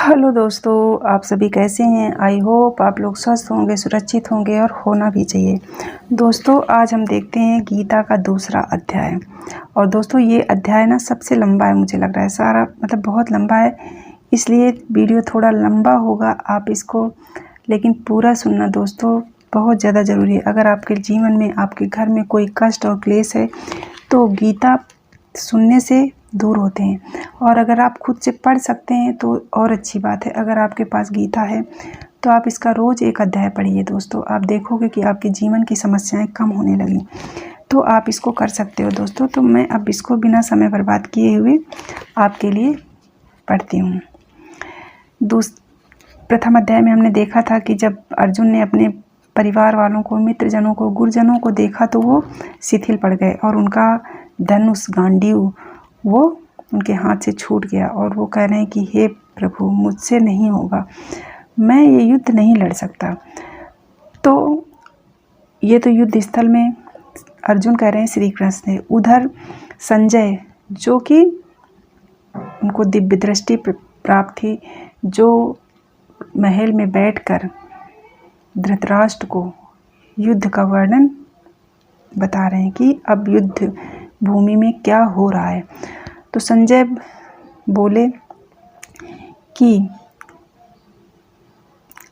Hello दोस्तों, आप सभी कैसे हैं। आई होप आप लोग स्वस्थ होंगे, सुरक्षित होंगे और होना भी चाहिए। दोस्तों आज हम देखते हैं गीता का दूसरा अध्याय। और दोस्तों ये अध्याय ना सबसे लंबा है, मुझे लग रहा है सारा मतलब बहुत लंबा है, इसलिए वीडियो थोड़ा लंबा होगा। आप इसको लेकिन पूरा सुनना दोस्तों, बहुत ज़्यादा ज़रूरी है। अगर आपके जीवन में, आपके घर में कोई कष्ट और क्लेश है तो गीता सुनने से दूर होते हैं। और अगर आप खुद से पढ़ सकते हैं तो और अच्छी बात है। अगर आपके पास गीता है तो आप इसका रोज़ एक अध्याय पढ़िए दोस्तों, आप देखोगे कि आपके जीवन की समस्याएं कम होने लगी। तो आप इसको कर सकते हो दोस्तों। तो मैं अब इसको बिना समय बर्बाद किए हुए आपके लिए पढ़ती हूँ। प्रथम अध्याय में हमने देखा था कि जब अर्जुन ने अपने परिवार वालों को, मित्रजनों को, गुरुजनों को देखा तो वो शिथिल पड़ गए और उनका धनुष गांडीव वो उनके हाथ से छूट गया। और वो कह रहे हैं कि हे प्रभु, मुझसे नहीं होगा, मैं ये युद्ध नहीं लड़ सकता। तो ये तो युद्ध स्थल में अर्जुन कह रहे हैं श्री कृष्ण ने। उधर संजय, जो कि उनको दिव्य दृष्टि प्राप्त थी, जो महल में बैठकर धृतराष्ट्र को युद्ध का वर्णन बता रहे हैं कि अब युद्ध भूमि में क्या हो रहा है। तो संजय बोले कि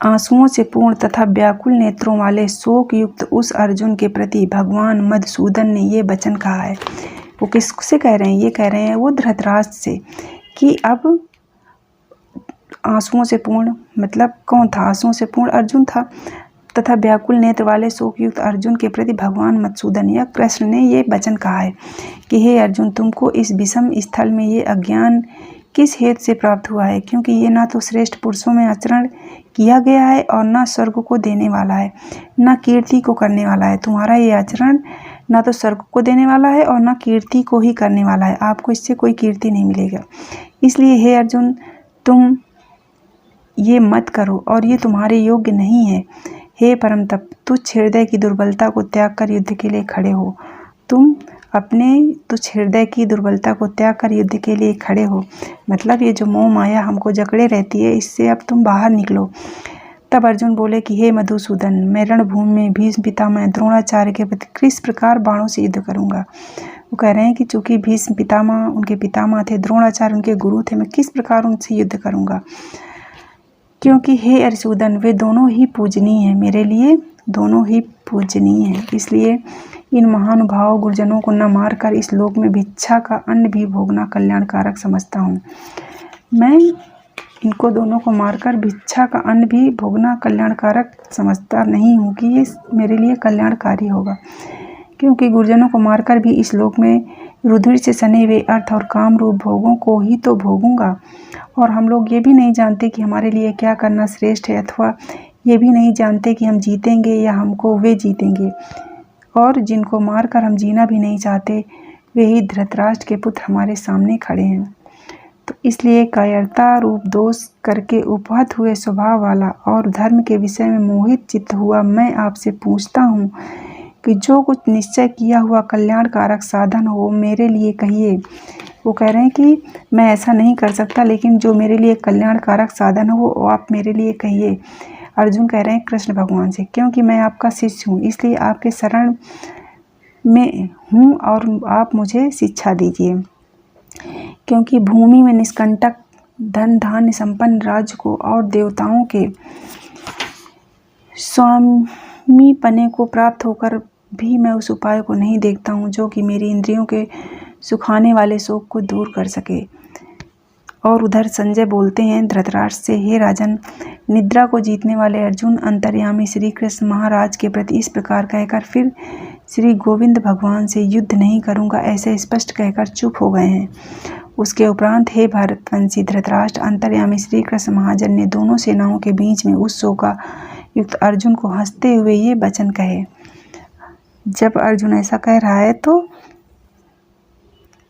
आंसुओं से पूर्ण तथा व्याकुल नेत्रों वाले शोक युक्त उस अर्जुन के प्रति भगवान मधुसूदन ने ये वचन कहा है। वो किससे कह रहे हैं? ये कह रहे हैं वो धृतराष्ट्र से, कि अब आंसुओं से पूर्ण मतलब कौन था? आंसुओं से पूर्ण अर्जुन था, तथा व्याकुल नेत्र वाले शोकयुक्त अर्जुन के प्रति भगवान मधुसूदन या कृष्ण ने ये वचन कहा है कि हे अर्जुन, तुमको इस विषम स्थल में ये अज्ञान किस हेतु से प्राप्त हुआ है? क्योंकि ये ना तो श्रेष्ठ पुरुषों में आचरण किया गया है और ना स्वर्ग को देने वाला है, ना कीर्ति को करने वाला है। तुम्हारा ये आचरण ना तो स्वर्ग को देने वाला है और ना कीर्ति को ही करने वाला है। आपको इससे कोई कीर्ति नहीं मिलेगा। इसलिए हे अर्जुन, तुम ये मत करो और ये तुम्हारे योग्य नहीं है। हे परम तप, तुच्छ हृदय की दुर्बलता को त्याग कर युद्ध के लिए खड़े हो। तुम अपने तुच्छ हृदय की दुर्बलता को त्याग कर युद्ध के लिए खड़े हो। मतलब ये जो मोह माया हमको जकड़े रहती है, इससे अब तुम बाहर निकलो। तब अर्जुन बोले कि हे मधुसूदन, मैं रणभूमि में भीष्म पितामह द्रोणाचार्य के प्रति किस प्रकार बाणों से युद्ध करूंगा। वो कह रहे हैं कि चूंकि भीष्म पितामह उनके पितामह थे, द्रोणाचार्य उनके गुरु थे, मैं किस प्रकार उनसे युद्ध करूंगा। क्योंकि हे अर्जुन, वे दोनों ही पूजनीय हैं, मेरे लिए दोनों ही पूजनीय हैं। इसलिए इन महानुभाव गुरुजनों को न मारकर इस लोक में भिक्षा का अन्न भी भोगना कल्याणकारक समझता हूँ। मैं इनको दोनों को मारकर भिक्षा का अन्न भी भोगना कल्याणकारक समझता नहीं हूँ कि ये मेरे लिए कल्याणकारी होगा। क्योंकि गुरुजनों को मारकर भी इस लोक में रुधिर से सने हुए अर्थ और काम रूप भोगों को ही तो भोगूंगा। और हम लोग ये भी नहीं जानते कि हमारे लिए क्या करना श्रेष्ठ है, अथवा ये भी नहीं जानते कि हम जीतेंगे या हमको वे जीतेंगे। और जिनको मारकर हम जीना भी नहीं चाहते, वे ही धृतराष्ट्र के पुत्र हमारे सामने खड़े हैं। तो इसलिए कायरता रूप दोष करके उपहत हुए स्वभाव वाला और धर्म के विषय में मोहित चित्त हुआ मैं आपसे पूछता हूँ कि जो कुछ निश्चय किया हुआ कल्याणकारक साधन हो मेरे लिए कहिए। वो कह रहे हैं कि मैं ऐसा नहीं कर सकता, लेकिन जो मेरे लिए कल्याणकारक साधन हो वो आप मेरे लिए कहिए। अर्जुन कह रहे हैं कृष्ण भगवान से, क्योंकि मैं आपका शिष्य हूँ, इसलिए आपके शरण में हूँ और आप मुझे शिक्षा दीजिए। क्योंकि भूमि में निष्कंटक धन धान्य संपन्न राज्य को और देवताओं के स्वामी पने को प्राप्त होकर भी मैं उस उपाय को नहीं देखता हूँ जो कि मेरी इंद्रियों के सुखाने वाले शोक को दूर कर सके। और उधर संजय बोलते हैं धृतराष्ट्र से, हे राजन, निद्रा को जीतने वाले अर्जुन अंतर्यामी श्री कृष्ण महाराज के प्रति इस प्रकार कहकर फिर श्री गोविंद भगवान से युद्ध नहीं करूंगा ऐसे स्पष्ट कहकर चुप हो गए हैं। उसके उपरांत हे भारतवंशी धृतराष्ट्र, अंतर्यामी श्री कृष्ण महाजन ने दोनों सेनाओं के बीच में उस शोका युक्त अर्जुन को हंसते हुए ये वचन कहे। जब अर्जुन ऐसा कह रहा है तो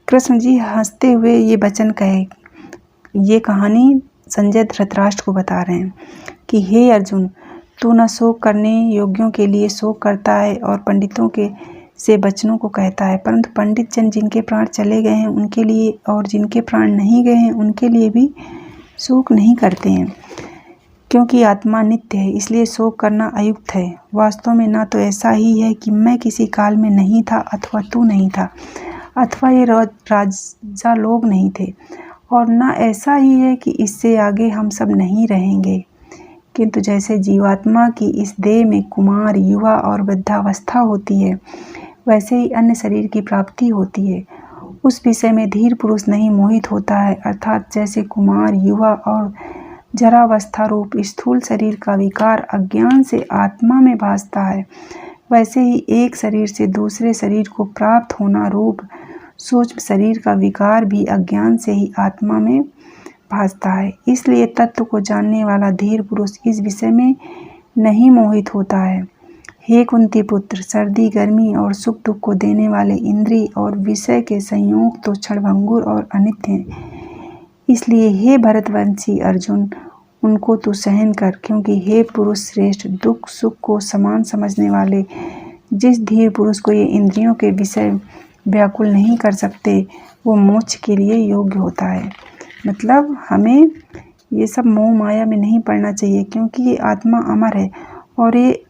कृष्ण जी हंसते हुए ये वचन कहे। ये कहानी संजय धृतराष्ट्र को बता रहे हैं कि हे अर्जुन, तू न शोक करने योग्यों के लिए शोक करता है और पंडितों के से वचनों को कहता है, परंतु पंडित जन जिनके प्राण चले गए हैं उनके लिए और जिनके प्राण नहीं गए हैं उनके लिए भी शोक नहीं करते हैं, क्योंकि आत्मा नित्य है, इसलिए शोक करना अयुक्त है। वास्तव में ना तो ऐसा ही है कि मैं किसी काल में नहीं था अथवा तू नहीं था, अथवा ये राजा लोग नहीं थे, और न ऐसा ही है कि इससे आगे हम सब नहीं रहेंगे। किंतु जैसे जीवात्मा की इस देह में कुमार, युवा और वृद्धावस्था होती है, वैसे ही अन्य शरीर की प्राप्ति होती है। उस विषय में धीर पुरुष नहीं मोहित होता है, अर्थात जैसे कुमार, युवा और जरावस्था रूप स्थूल शरीर का विकार अज्ञान से आत्मा में भासता है, वैसे ही एक शरीर से दूसरे शरीर को प्राप्त होना रूप सूक्ष्म शरीर का विकार भी अज्ञान से ही आत्मा में भासता है। इसलिए तत्व को जानने वाला धीर पुरुष इस विषय में नहीं मोहित होता है। हे कुंती पुत्र, सर्दी, गर्मी और सुख दुख को देने वाले इंद्रिय और विषय के संयोग तो क्षणभंगुर और अनित्य हैं। इसलिए हे भरतवंशी अर्जुन, उनको तू सहन कर, क्योंकि हे पुरुष श्रेष्ठ, दुख सुख को समान समझने वाले जिस धीर पुरुष को ये इंद्रियों के विषय व्याकुल नहीं कर सकते, वो मोक्ष के लिए योग्य होता है। मतलब हमें ये सब मोह माया में नहीं पड़ना चाहिए, क्योंकि ये आत्मा अमर है, और ये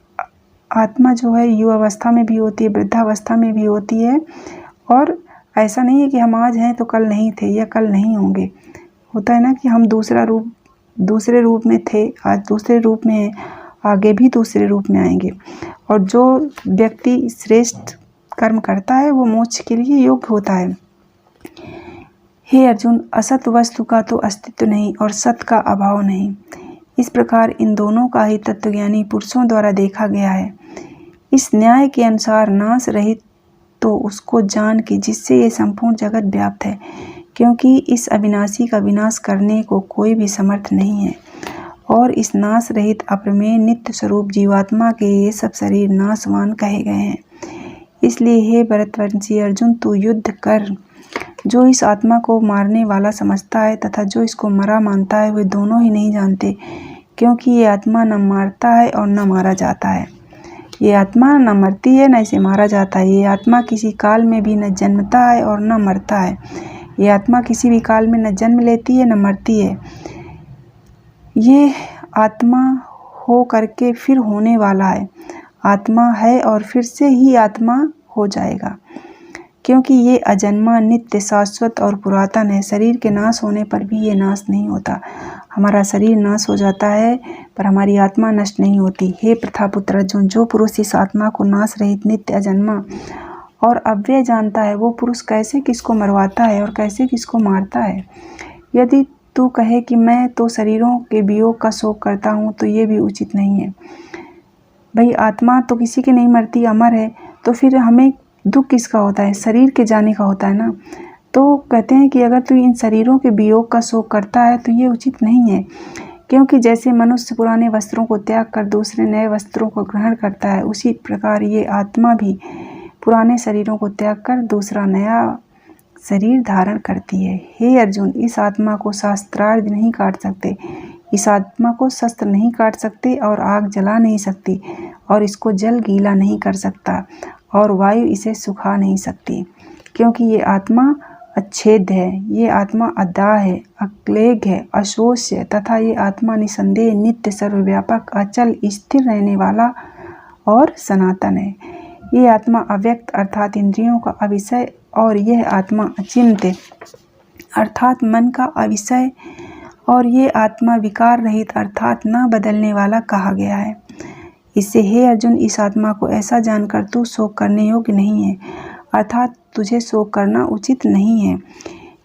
आत्मा जो है युवावस्था में भी होती है, वृद्धावस्था में भी होती है, और ऐसा नहीं है कि हम आज हैं तो कल नहीं थे या कल नहीं होंगे। होता है ना कि हम दूसरे रूप में थे, आज दूसरे रूप में हैं, आगे भी दूसरे रूप में आएंगे। और जो व्यक्ति श्रेष्ठ कर्म करता है वो मोक्ष के लिए योग्य होता है। हे अर्जुन, असत वस्तु का तो अस्तित्व नहीं और सत का अभाव नहीं। इस प्रकार इन दोनों का ही तत्वज्ञानी पुरुषों द्वारा देखा गया है। इस न्याय के अनुसार नाश रहित तो उसको जान कि जिससे ये संपूर्ण जगत व्याप्त है, क्योंकि इस अविनाशी का विनाश करने को कोई भी समर्थ नहीं है। और इस नाश रहित अप्रमेय नित्य स्वरूप जीवात्मा के ये सब शरीर नाशवान कहे गए हैं। इसलिए हे भरतवंशी अर्जुन, तू युद्ध कर। जो इस आत्मा को मारने वाला समझता है तथा जो इसको मरा मानता है, वे दोनों ही नहीं जानते, क्योंकि ये आत्मा न मारता है और न मारा जाता है। ये आत्मा न मरती है न इसे मारा जाता है। ये आत्मा किसी काल में भी न जन्मता है और न मरता है। ये आत्मा किसी भी काल में न जन्म लेती है न मरती है। ये आत्मा हो करके फिर होने वाला है, आत्मा है और फिर से ही आत्मा हो जाएगा, क्योंकि ये अजन्मा, नित्य, शाश्वत और पुरातन है। शरीर के नाश होने पर भी ये नाश नहीं होता। हमारा शरीर नाश हो जाता है पर हमारी आत्मा नष्ट नहीं होती। हे प्रथापुत्र अर्जुन, जो पुरुष इस आत्मा को नाश रहित, नित्य, अजन्मा और अव्यय जानता है, वो पुरुष कैसे किसको मरवाता है और कैसे किसको मारता है। यदि तू कहे कि मैं तो शरीरों के वियोग का शोक करता हूँ, तो ये भी उचित नहीं है। भाई आत्मा तो किसी की नहीं मरती, अमर है, तो फिर हमें दुख किसका होता है? शरीर के जाने का होता है ना। तो कहते हैं कि अगर तू इन शरीरों के वियोग का शोक करता है तो ये उचित नहीं है, क्योंकि जैसे मनुष्य पुराने वस्त्रों को त्याग कर दूसरे नए वस्त्रों को ग्रहण करता है, उसी प्रकार ये आत्मा भी पुराने शरीरों को त्याग कर दूसरा नया शरीर धारण करती है। हे अर्जुन, इस आत्मा को शास्त्रार्थ नहीं काट सकते, इस आत्मा को शस्त्र नहीं काट सकते और आग जला नहीं सकती, और इसको जल गीला नहीं कर सकता और वायु इसे सुखा नहीं सकती, क्योंकि ये आत्मा अच्छेद्य है, ये आत्मा अदाह है, अक्लेग है, अशोष्य है, तथा ये आत्मा निसंदेह, नित्य, सर्वव्यापक, अचल, स्थिर रहने वाला और सनातन है। ये आत्मा अव्यक्त अर्थात इंद्रियों का अविषय, और यह आत्मा अचिंत्य अर्थात मन का अविषय, और ये आत्मा विकार रहित अर्थात न बदलने वाला कहा गया है। इससे हे अर्जुन, इस आत्मा को ऐसा जानकर तू शोक करने योग्य नहीं है, अर्थात तुझे शोक करना उचित नहीं है।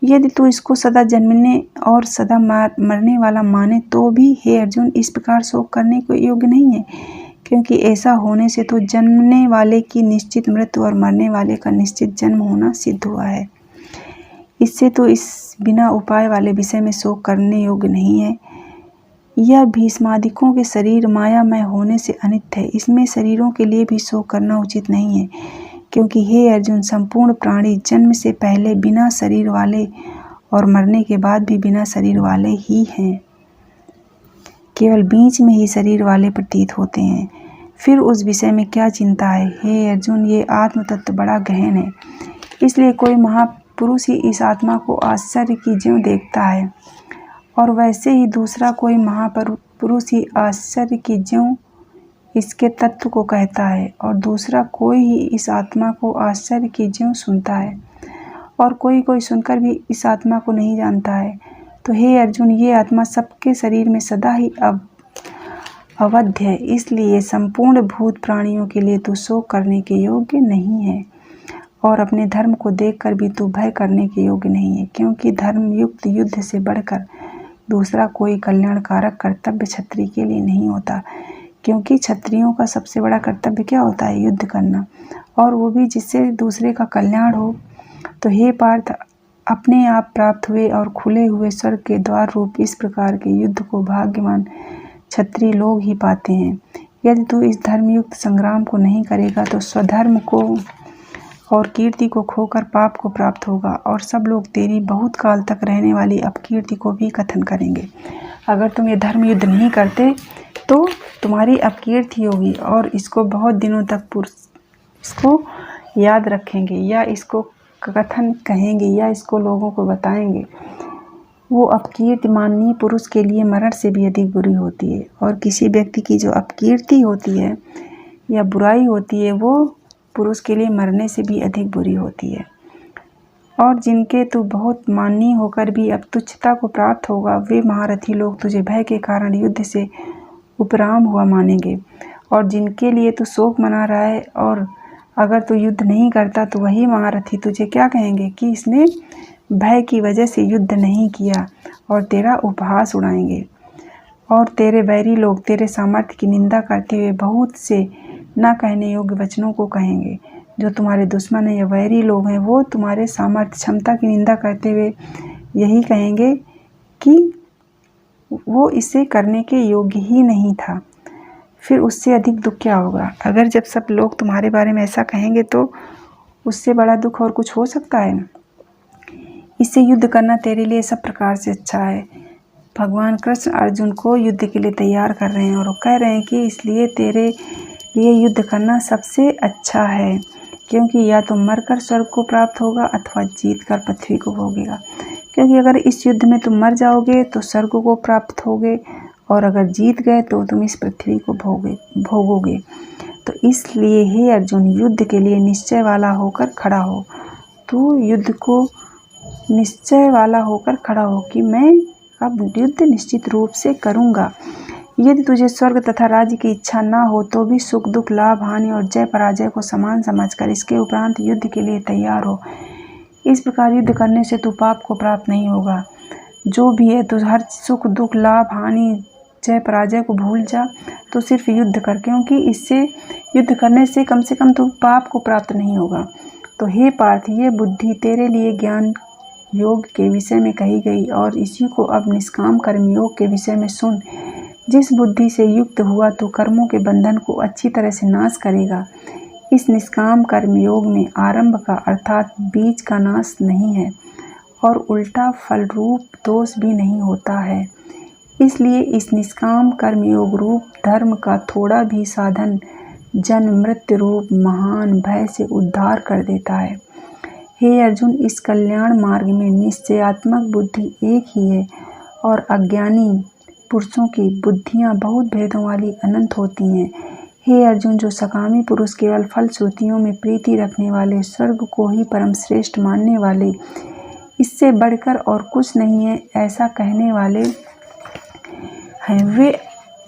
यदि तू इसको सदा जन्मने और सदा मरने वाला माने तो भी हे अर्जुन, इस प्रकार शोक करने को योग्य नहीं है, क्योंकि ऐसा होने से तो जन्मने वाले की निश्चित मृत्यु और मरने वाले का निश्चित जन्म होना सिद्ध हुआ है। इससे तो इस बिना उपाय वाले विषय में शोक करने योग्य नहीं है। यह भीष्मादिकों के शरीर मायामय होने से अनित्य है, इसमें शरीरों के लिए भी शोक करना उचित नहीं है, क्योंकि हे अर्जुन, संपूर्ण प्राणी जन्म से पहले बिना शरीर वाले और मरने के बाद भी बिना शरीर वाले ही हैं, केवल बीच में ही शरीर वाले प्रतीत होते हैं। फिर उस विषय में क्या चिंता है? हे अर्जुन, ये आत्म तत्व बड़ा गहन है, इसलिए कोई महापुरुष ही इस आत्मा को आश्चर्य की ज्यों देखता है और वैसे ही दूसरा कोई महापुरुष ही आश्चर्य की ज्यों इसके तत्व को कहता है, और दूसरा कोई ही इस आत्मा को आश्चर्य की ज्यों सुनता है, और कोई कोई सुनकर भी इस आत्मा को नहीं जानता है। तो हे अर्जुन, ये आत्मा सबके शरीर में सदा ही अवध्य है, इसलिए संपूर्ण भूत प्राणियों के लिए तू शोक करने के योग्य नहीं है, और अपने धर्म को देखकर भी तू भय करने के योग्य नहीं है, क्योंकि धर्मयुक्त युद्ध से बढ़कर दूसरा कोई कल्याणकारक कर्तव्य क्षत्रिय के लिए नहीं होता। क्योंकि क्षत्रियों का सबसे बड़ा कर्तव्य क्या होता है? युद्ध करना, और वो भी जिससे दूसरे का कल्याण हो। तो हे पार्थ, अपने आप प्राप्त हुए और खुले हुए स्वर्ग के द्वार रूप इस प्रकार के युद्ध को भाग्यवान क्षत्रिय लोग ही पाते हैं। यदि तू इस धर्मयुक्त संग्राम को नहीं करेगा तो स्वधर्म को और कीर्ति को खोकर पाप को प्राप्त होगा, और सब लोग तेरी बहुत काल तक रहने वाली अपकीर्ति को भी कथन करेंगे। अगर तुम ये धर्म युद्ध नहीं करते तो तुम्हारी अपकीर्ति होगी, और इसको बहुत दिनों तक इसको याद रखेंगे, या इसको कथन कहेंगे, या इसको लोगों को बताएंगे। वो अपकीर्ति माननीय पुरुष के लिए मरण से भी अधिक बुरी होती है, और किसी व्यक्ति की जो अपकीर्ति होती है या बुराई होती है वो पुरुष के लिए मरने से भी अधिक बुरी होती है। और जिनके तू बहुत माननीय होकर भी अब तुच्छता को प्राप्त होगा, वे महारथी लोग तुझे भय के कारण युद्ध से उपराम हुआ मानेंगे, और जिनके लिए तू शोक मना रहा है और अगर तू युद्ध नहीं करता तो वही महारथी तुझे क्या कहेंगे कि इसने भय की वजह से युद्ध नहीं किया, और तेरा उपहास उड़ाएंगे। और तेरे बैरी लोग तेरे सामर्थ्य की निंदा करते हुए बहुत से न कहने योग्य वचनों को कहेंगे। जो तुम्हारे दुश्मन हैं या वैरी लोग हैं वो तुम्हारे सामर्थ्य क्षमता की निंदा करते हुए यही कहेंगे कि वो इसे करने के योग्य ही नहीं था। फिर उससे अधिक दुख क्या होगा? अगर जब सब लोग तुम्हारे बारे में ऐसा कहेंगे तो उससे बड़ा दुख और कुछ हो सकता है? इससे युद्ध करना तेरे लिए सब प्रकार से अच्छा है। भगवान कृष्ण अर्जुन को युद्ध के लिए तैयार कर रहे हैं, और वो कह रहे हैं कि इसलिए तेरे लिए युद्ध करना सबसे अच्छा है, क्योंकि या तो मरकर स्वर्ग को प्राप्त होगा अथवा जीत कर पृथ्वी को भोगेगा। क्योंकि अगर इस युद्ध में तुम मर जाओगे तो स्वर्ग को प्राप्त होगे, और अगर जीत गए तो तुम इस पृथ्वी को भोगोगे। तो इसलिए हे अर्जुन, युद्ध के लिए निश्चय वाला होकर खड़ा हो। तू युद्ध को निश्चय वाला होकर खड़ा हो कि मैं अब युद्ध निश्चित रूप से करूँगा। यदि तुझे स्वर्ग तथा राज्य की इच्छा ना हो तो भी सुख दुख लाभ हानि और जय पराजय को समान समझकर इसके उपरांत युद्ध के लिए तैयार हो। इस प्रकार युद्ध करने से तू पाप को प्राप्त नहीं होगा। जो भी है तो हर सुख दुख लाभ हानि जय पराजय को भूल जा, तो सिर्फ युद्ध कर, क्योंकि इससे युद्ध करने से कम तू पाप को प्राप्त नहीं होगा। तो हे पार्थ, ये बुद्धि तेरे लिए ज्ञान योग के विषय में कही गई, और इसी को अब निष्काम कर्म योग के विषय में सुन। जिस बुद्धि से युक्त हुआ तो कर्मों के बंधन को अच्छी तरह से नाश करेगा। इस निष्काम कर्म योग में आरंभ का अर्थात बीज का नाश नहीं है, और उल्टा फल रूप दोष भी नहीं होता है। इसलिए इस निष्काम कर्म योग रूप धर्म का थोड़ा भी साधन जन्म मृत्यु रूप महान भय से उद्धार कर देता है। हे अर्जुन, इस कल्याण मार्ग में निश्चयात्मक बुद्धि एक ही है, और अज्ञानी पुरुषों की बुद्धियां बहुत भेदों वाली अनंत होती हैं। हे अर्जुन, जो सकामी पुरुष केवल फल श्रुतियों में प्रीति रखने वाले, स्वर्ग को ही परम श्रेष्ठ मानने वाले, इससे बढ़कर और कुछ नहीं है ऐसा कहने वाले हैं, वे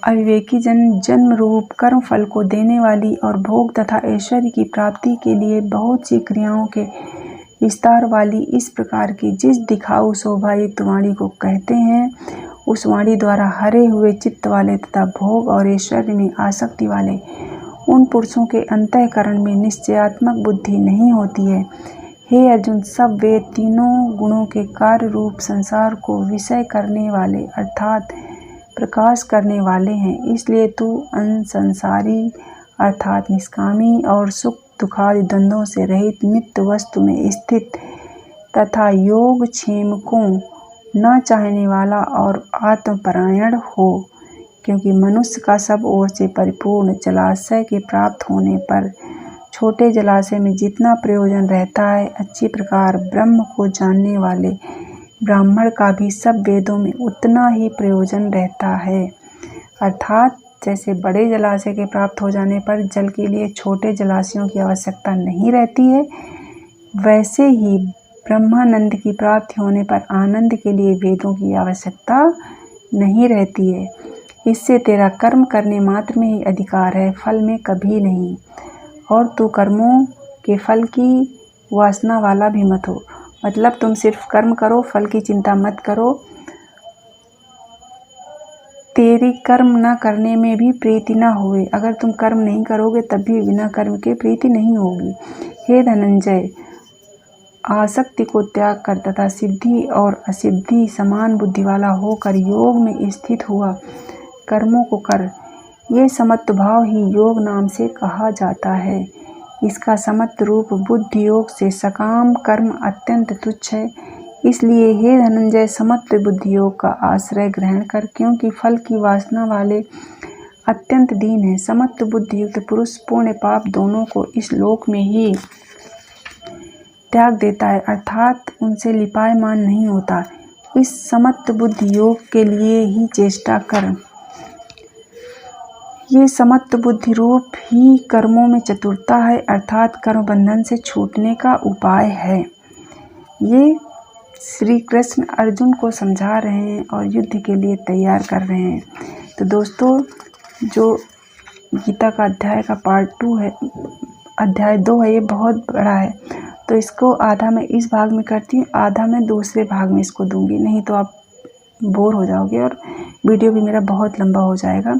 अविवेकी जन जन्म रूप कर्म फल को देने वाली और भोग तथा ऐश्वर्य की प्राप्ति के लिए बहुत सी क्रियाओं के विस्तार वाली इस प्रकार की जिस दिखाऊ शोभायुक्त वाणी को कहते हैं, उस वाणी द्वारा हरे हुए चित्त वाले तथा भोग और ऐश्वर्य में आसक्ति वाले उन पुरुषों के अंतःकरण में निश्चयात्मक बुद्धि नहीं होती है। हे अर्जुन, सब वे तीनों गुणों के कार्य रूप संसार को विषय करने वाले अर्थात प्रकाश करने वाले हैं। इसलिए तू अनसंसारी अर्थात निष्कामी और सुख दुखादि द्वंद्वों से रहित नित्य वस्तु में स्थित तथा योग क्षेम को न चाहने वाला और आत्मपरायण हो, क्योंकि मनुष्य का सब ओर से परिपूर्ण जलाशय के प्राप्त होने पर छोटे जलाशय में जितना प्रयोजन रहता है, अच्छी प्रकार ब्रह्म को जानने वाले ब्राह्मण का भी सब वेदों में उतना ही प्रयोजन रहता है। अर्थात जैसे बड़े जलाशय के प्राप्त हो जाने पर जल के लिए छोटे जलाशयों की आवश्यकता नहीं रहती है, वैसे ही ब्रह्मानंद की प्राप्ति होने पर आनंद के लिए वेदों की आवश्यकता नहीं रहती है। इससे तेरा कर्म करने मात्र में ही अधिकार है, फल में कभी नहीं। और तू कर्मों के फल की वासना वाला भी मत हो। मतलब तुम सिर्फ कर्म करो, फल की चिंता मत करो। तेरी कर्म न करने में भी प्रीति न होए। अगर तुम कर्म नहीं करोगे तब भी बिना कर्म के प्रीति नहीं होगी। हे धनंजय, आसक्ति को त्याग कर तथा सिद्धि और असिद्धि समान बुद्धि वाला होकर योग में स्थित हुआ कर्मों को कर। ये समत्व भाव ही योग नाम से कहा जाता है। इसका समत्व रूप बुद्धि योग से सकाम कर्म अत्यंत तुच्छ है। इसलिए हे धनंजय, समत्व बुद्धि योग का आश्रय ग्रहण कर, क्योंकि फल की वासना वाले अत्यंत दीन है। समत्व बुद्धि युक्त पुरुष पुण्य पाप दोनों को इस लोक में ही त्याग देता है, अर्थात उनसे लिपायमान नहीं होता। इस समत्व बुद्धि योग के लिए ही चेष्टा कर। ये समत्व बुद्धि रूप ही कर्मों में चतुरता है, अर्थात कर्म बंधन से छूटने का उपाय है। ये श्री कृष्ण अर्जुन को समझा रहे हैं और युद्ध के लिए तैयार कर रहे हैं। तो दोस्तों, जो गीता का अध्याय का पार्ट 2 है, अध्याय 2 है, ये बहुत बड़ा है। तो इसको आधा मैं इस भाग में करती हूँ, आधा मैं दूसरे भाग में इसको दूंगी, नहीं तो आप बोर हो जाओगे और वीडियो भी मेरा बहुत लंबा हो जाएगा।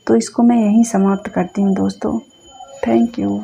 तो इसको मैं यहीं समाप्त करती हूँ दोस्तों। Thank you.